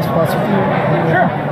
soft spots with you. Sure.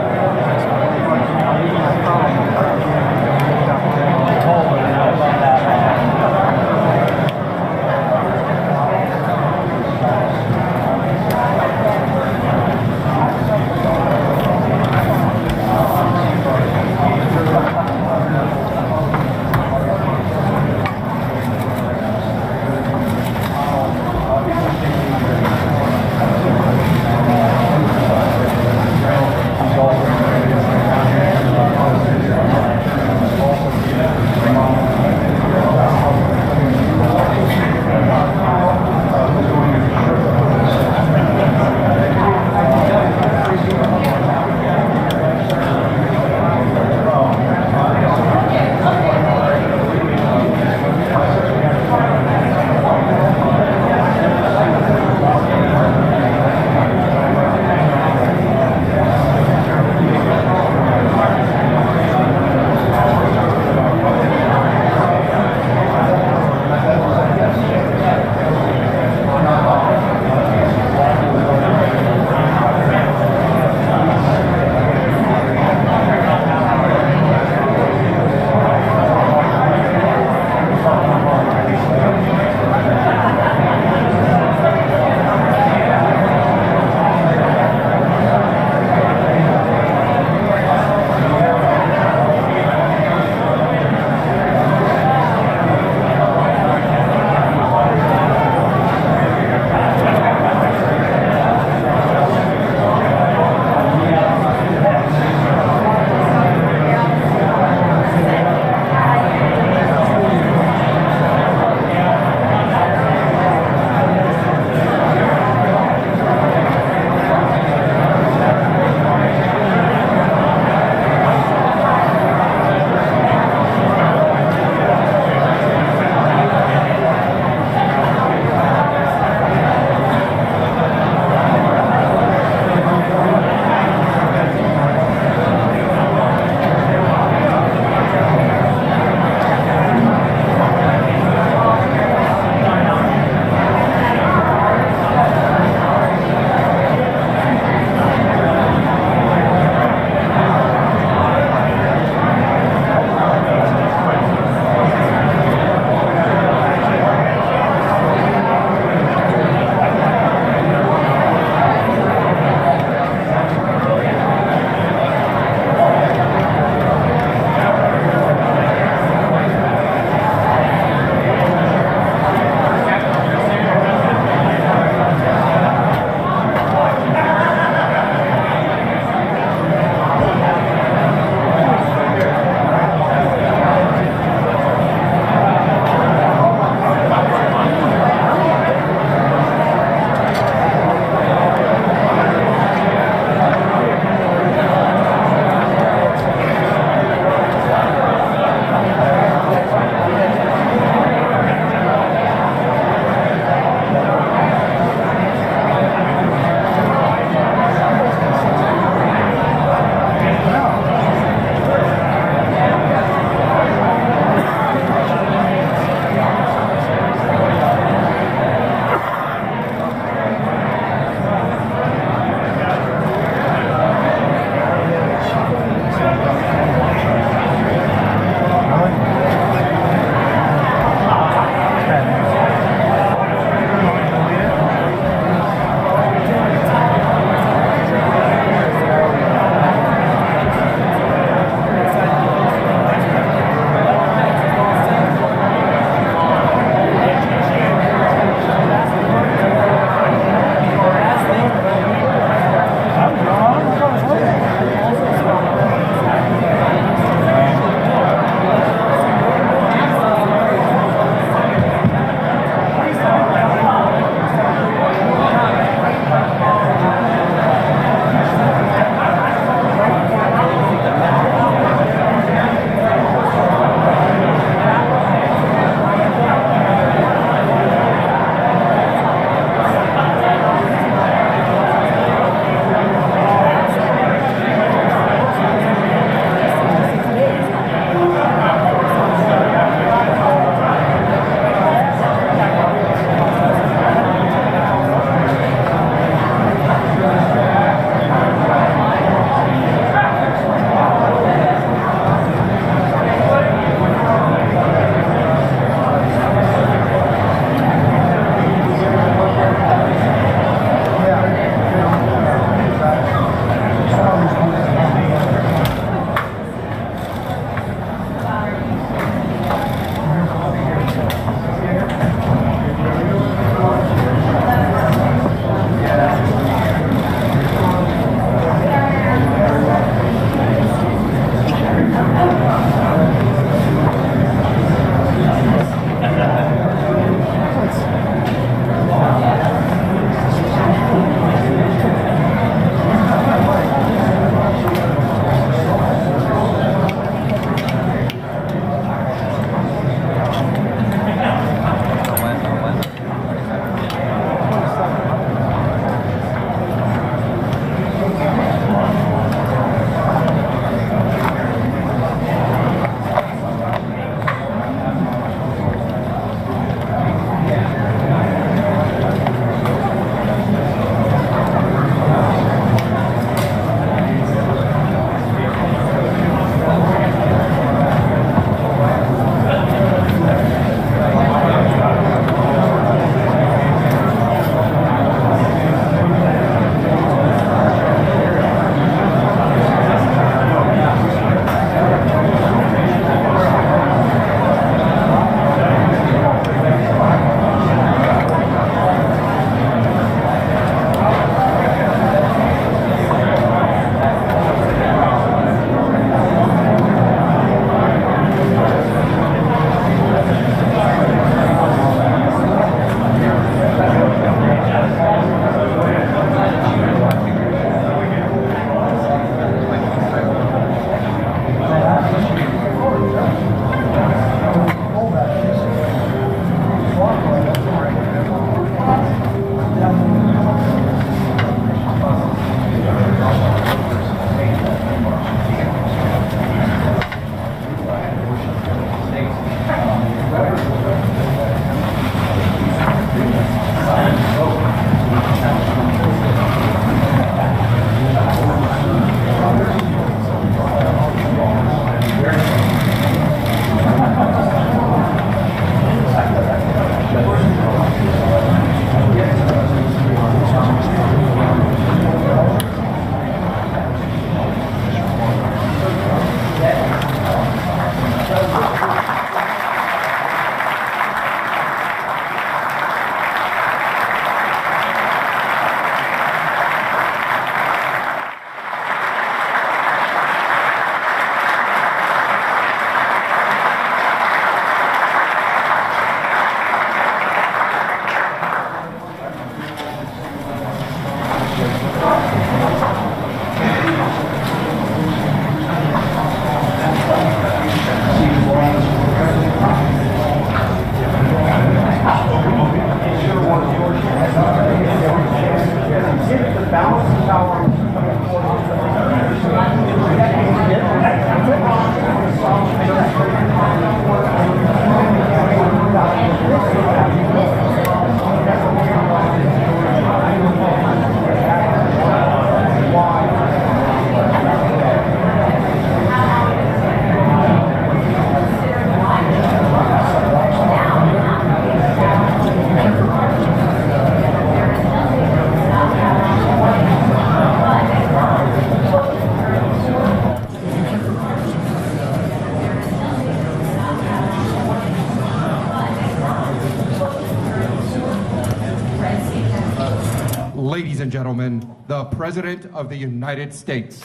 the President of the United States.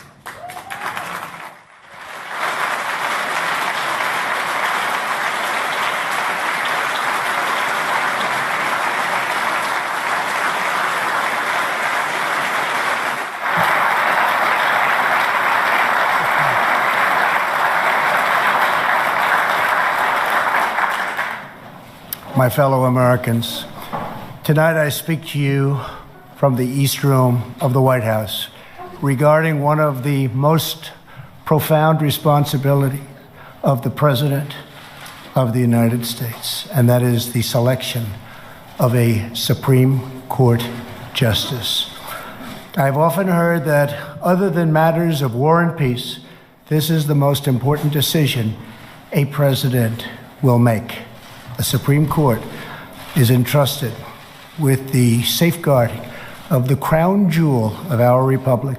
My fellow Americans, tonight I speak to you from the East Room of the White House regarding one of the most profound responsibilities of the President of the United States, and that is the selection of a Supreme Court justice. I've often heard that other than matters of war and peace, this is the most important decision a president will make. The Supreme Court is entrusted with the safeguarding of the crown jewel of our republic,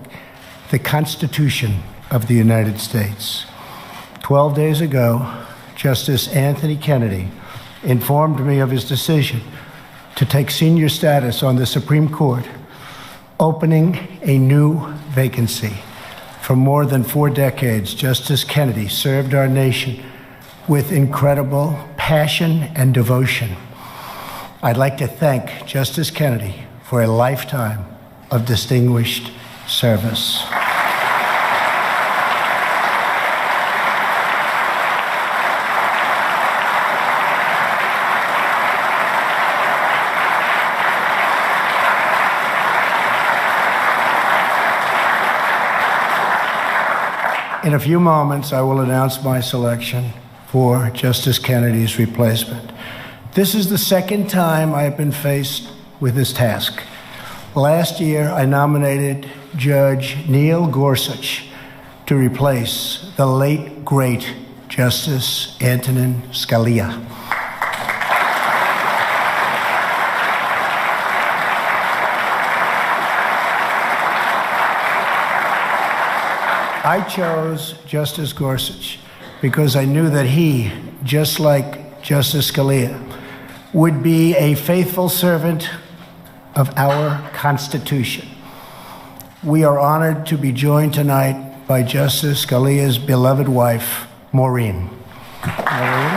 the Constitution of the United States. 12 days ago, Justice Anthony Kennedy informed me of his decision to take senior status on the Supreme Court, opening a new vacancy. For more than 4 decades, Justice Kennedy served our nation with incredible passion and devotion. I'd like to thank Justice Kennedy for a lifetime of distinguished service. In a few moments, I will announce my selection for Justice Kennedy's replacement. This is the second time I have been faced with this task. Last year, I nominated Judge Neil Gorsuch to replace the late, great Justice Antonin Scalia. I chose Justice Gorsuch because I knew that he, just like Justice Scalia, would be a faithful servant of our Constitution. We are honored to be joined tonight by Justice Scalia's beloved wife, Maureen. Maureen?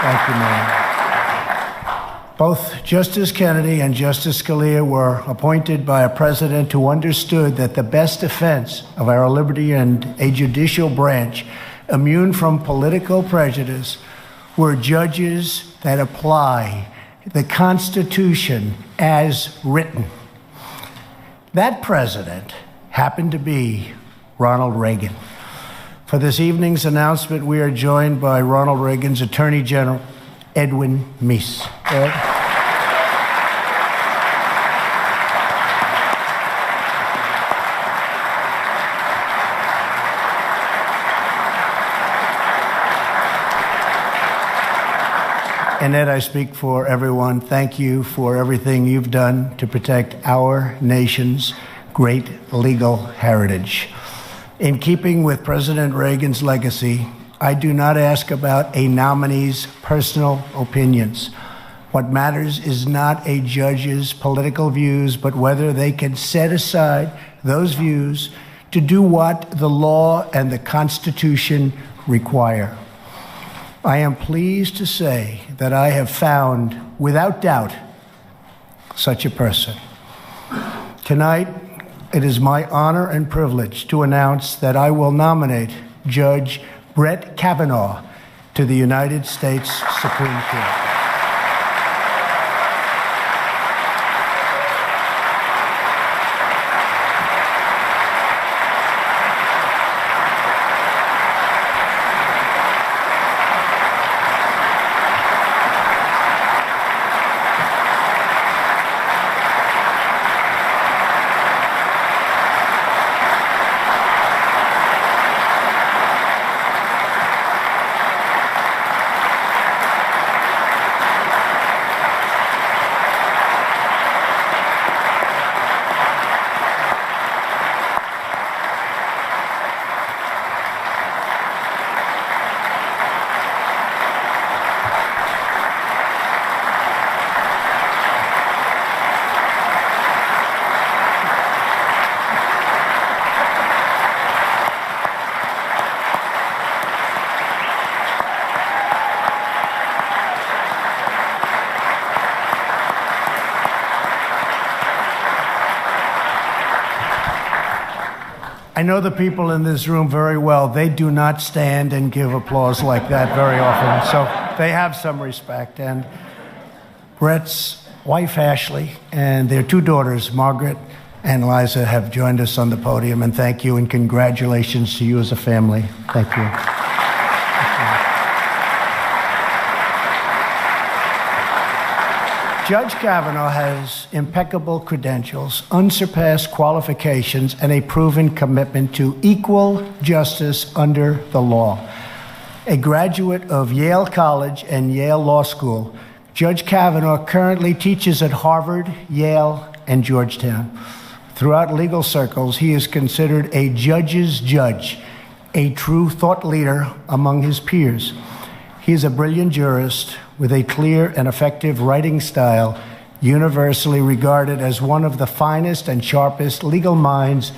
Thank you, Maureen. Both Justice Kennedy and Justice Scalia were appointed by a president who understood that the best defense of our liberty and a judicial branch immune from political prejudice were judges that apply the Constitution as written. That president happened to be Ronald Reagan. For this evening's announcement, we are joined by Ronald Reagan's Attorney General, Edwin Meese. Ed? And Ed, I speak for everyone. Thank you for everything you've done to protect our nation's great legal heritage. In keeping with President Reagan's legacy, I do not ask about a nominee's personal opinions. What matters is not a judge's political views, but whether they can set aside those views to do what the law and the Constitution require. I am pleased to say that I have found, without doubt, such a person. Tonight, it is my honor and privilege to announce that I will nominate Judge Brett Kavanaugh to the United States Supreme Court. I know the people in this room very well. They do not stand and give applause like that very often, so they have some respect. And Brett's wife, Ashley, and their two daughters, Margaret and Liza, have joined us on the podium, and thank you and congratulations to you as a family. Thank you. Judge Kavanaugh has impeccable credentials, unsurpassed qualifications, and a proven commitment to equal justice under the law. A graduate of Yale College and Yale Law School, Judge Kavanaugh currently teaches at Harvard, Yale, and Georgetown. Throughout legal circles, he is considered a judge's judge, a true thought leader among his peers. He is a brilliant jurist with a clear and effective writing style, universally regarded as one of the finest and sharpest legal minds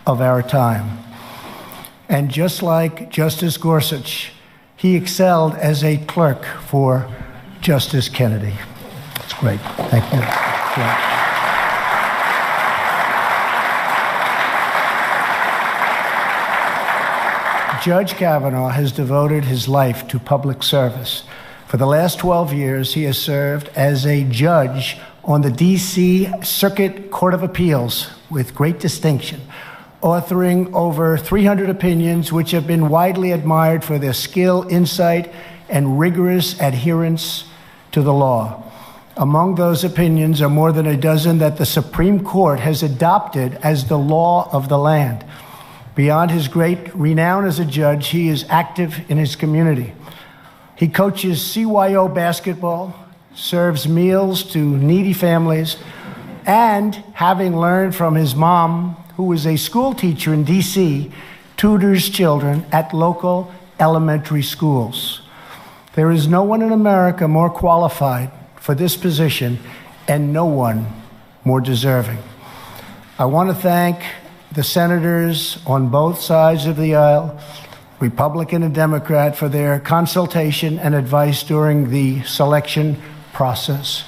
of our time. And just like Justice Gorsuch, he excelled as a clerk for Justice Kennedy. That's great. Thank you. Yeah. Judge Kavanaugh has devoted his life to public service. For the last 12 years, he has served as a judge on the D.C. Circuit Court of Appeals with great distinction, authoring over 300 opinions which have been widely admired for their skill, insight, and rigorous adherence to the law. Among those opinions are more than a dozen that the Supreme Court has adopted as the law of the land. Beyond his great renown as a judge, he is active in his community. He coaches CYO basketball, serves meals to needy families, and, having learned from his mom, who is a school teacher in D.C., tutors children at local elementary schools. There is no one in America more qualified for this position, and no one more deserving. I want to thank the senators on both sides of the aisle, Republican and Democrat, for their consultation and advice during the selection process.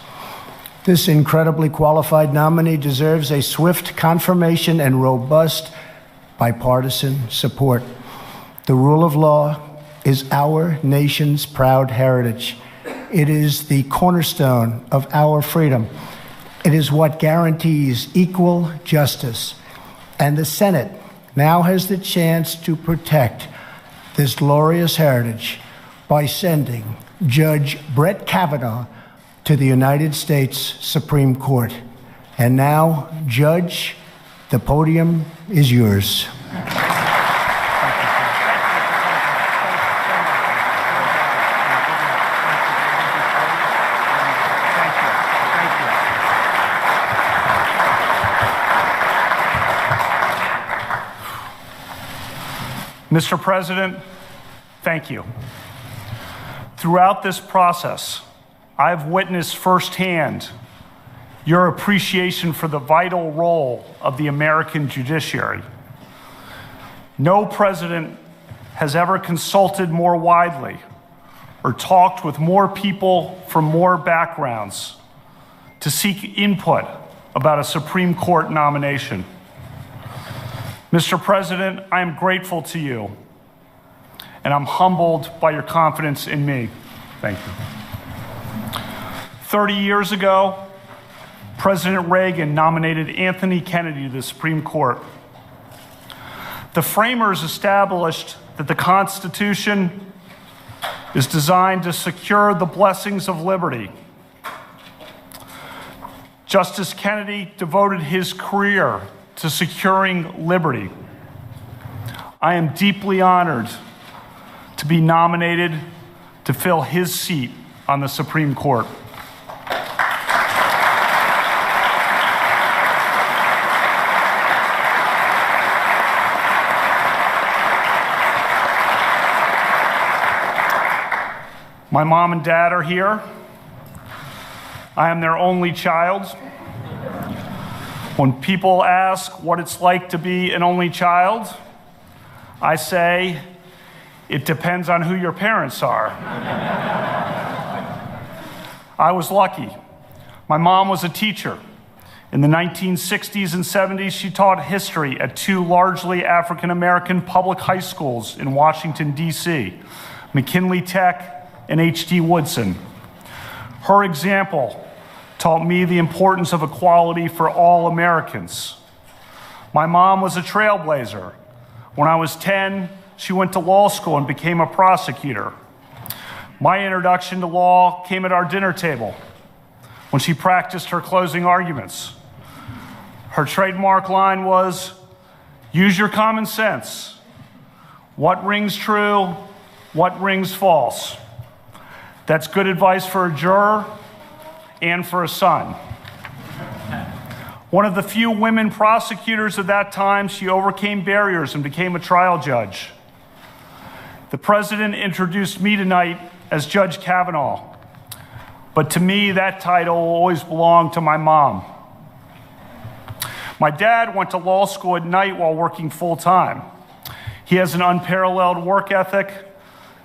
This incredibly qualified nominee deserves a swift confirmation and robust bipartisan support. The rule of law is our nation's proud heritage. It is the cornerstone of our freedom. It is what guarantees equal justice. And the Senate now has the chance to protect this glorious heritage by sending Judge Brett Kavanaugh to the United States Supreme Court. And now, Judge, the podium is yours. Mr. President, thank you. Throughout this process, I've witnessed firsthand your appreciation for the vital role of the American judiciary. No president has ever consulted more widely or talked with more people from more backgrounds to seek input about a Supreme Court nomination. Mr. President, I am grateful to you, and I'm humbled by your confidence in me. Thank you. 30 years ago, President Reagan nominated Anthony Kennedy to the Supreme Court. The framers established that the Constitution is designed to secure the blessings of liberty. Justice Kennedy devoted his career to securing liberty. I am deeply honored to be nominated to fill his seat on the Supreme Court. My mom and dad are here. I am their only child. When people ask what it's like to be an only child, I say, it depends on who your parents are. I was lucky. My mom was a teacher In the 1960s and 70s, she taught history at two largely African-American public high schools in Washington, D.C., McKinley Tech and H.D. Woodson. Her example taught me the importance of equality for all Americans. My mom was a trailblazer. When I was 10, she went to law school and became a prosecutor. My introduction to law came at our dinner table when she practiced her closing arguments. Her trademark line was, "Use your common sense. What rings true? What rings false?" That's good advice for a juror and for a son. One of the few women prosecutors of that time, she overcame barriers and became a trial judge. The president introduced me tonight as Judge Kavanaugh, but to me, that title always belonged to my mom. My dad went to law school at night while working full-time. He has an unparalleled work ethic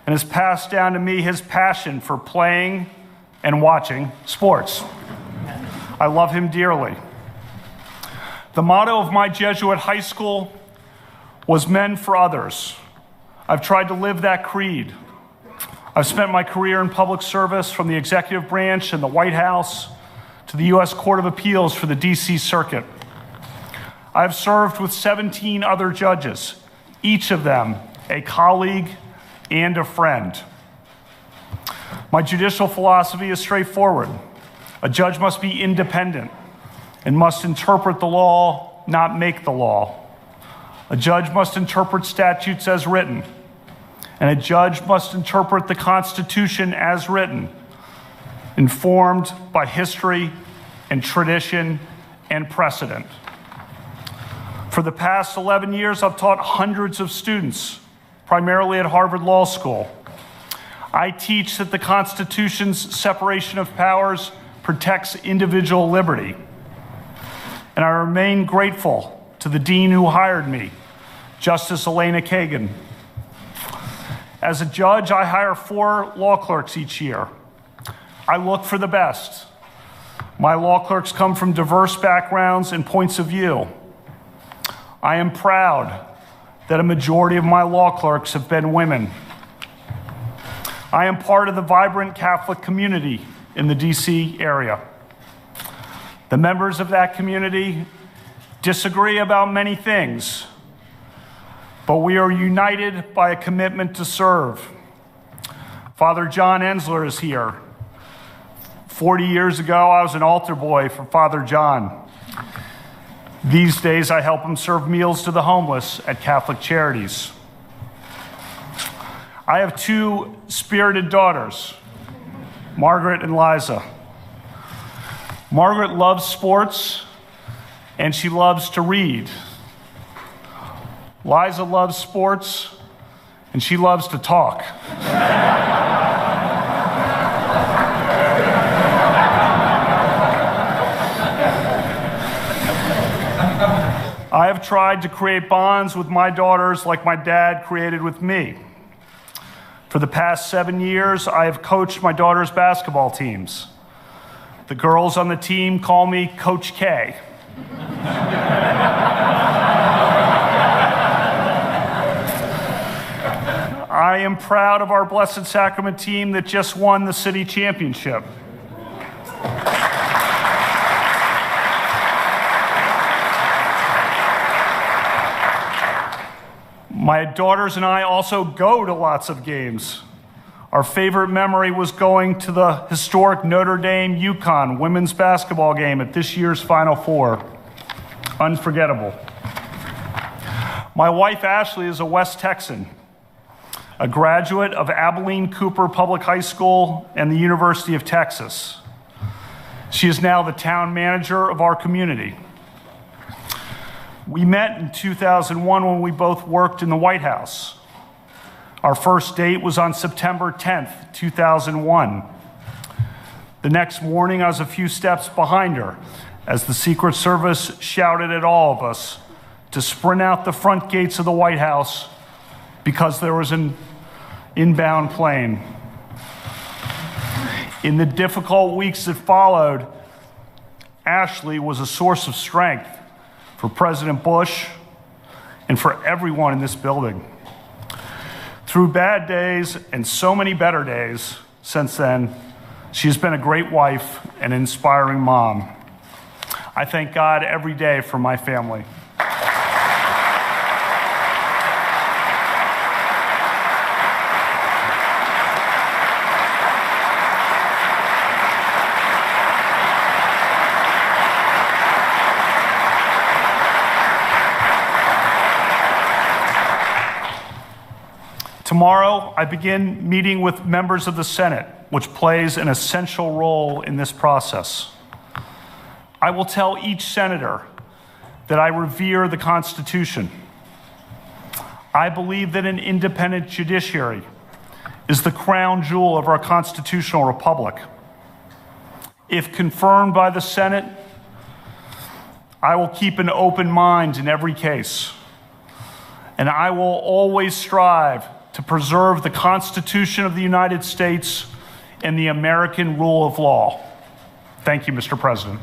and has passed down to me his passion for playing and watching sports. I love him dearly. The motto of my Jesuit high school was "Men for Others." I've tried to live that creed. I've spent my career in public service from the executive branch and the White House to the U.S. Court of Appeals for the D.C. Circuit. I've served with 17 other judges, each of them a colleague and a friend. My judicial philosophy is straightforward. A judge must be independent and must interpret the law, not make the law. A judge must interpret statutes as written, and a judge must interpret the Constitution as written, informed by history and tradition and precedent. For the past 11 years, I've taught hundreds of students, primarily at Harvard Law School. I teach that the Constitution's separation of powers protects individual liberty. And I remain grateful to the dean who hired me, Justice Elena Kagan. As a judge, I hire 4 law clerks each year. I look for the best. My law clerks come from diverse backgrounds and points of view. I am proud that a majority of my law clerks have been women. I am part of the vibrant Catholic community in the D.C. area. The members of that community disagree about many things, but we are united by a commitment to serve. Father John Ensler is here. 40 years ago, I was an altar boy for Father John. These days, I help him serve meals to the homeless at Catholic Charities. I have 2 spirited daughters, Margaret and Liza. Margaret loves sports, and she loves to read. Liza loves sports, and she loves to talk. I have tried to create bonds with my daughters like my dad created with me. For the past 7 years, I have coached my daughter's basketball teams. The girls on the team call me Coach K. I am proud of our Blessed Sacrament team that just won the city championship. My daughters and I also go to lots of games. Our favorite memory was going to the historic Notre Dame-UConn women's basketball game at this year's Final Four. Unforgettable. My wife, Ashley, is a West Texan, a graduate of Abilene Cooper Public High School and the University of Texas. She is now the town manager of our community. We met in 2001 when we both worked in the White House. Our first date was on September 10th, 2001. The next morning, I was a few steps behind her as the Secret Service shouted at all of us to sprint out the front gates of the White House because there was an inbound plane. In the difficult weeks that followed, Ashley was a source of strength for President Bush and for everyone in this building. Through bad days and so many better days since then, she has been a great wife and an inspiring mom. I thank God every day for my family. Tomorrow, I begin meeting with members of the Senate, which plays an essential role in this process. I will tell each senator that I revere the Constitution. I believe that an independent judiciary is the crown jewel of our constitutional republic. If confirmed by the Senate, I will keep an open mind in every case, and I will always strive to preserve the Constitution of the United States and the American rule of law. Thank you, Mr. President.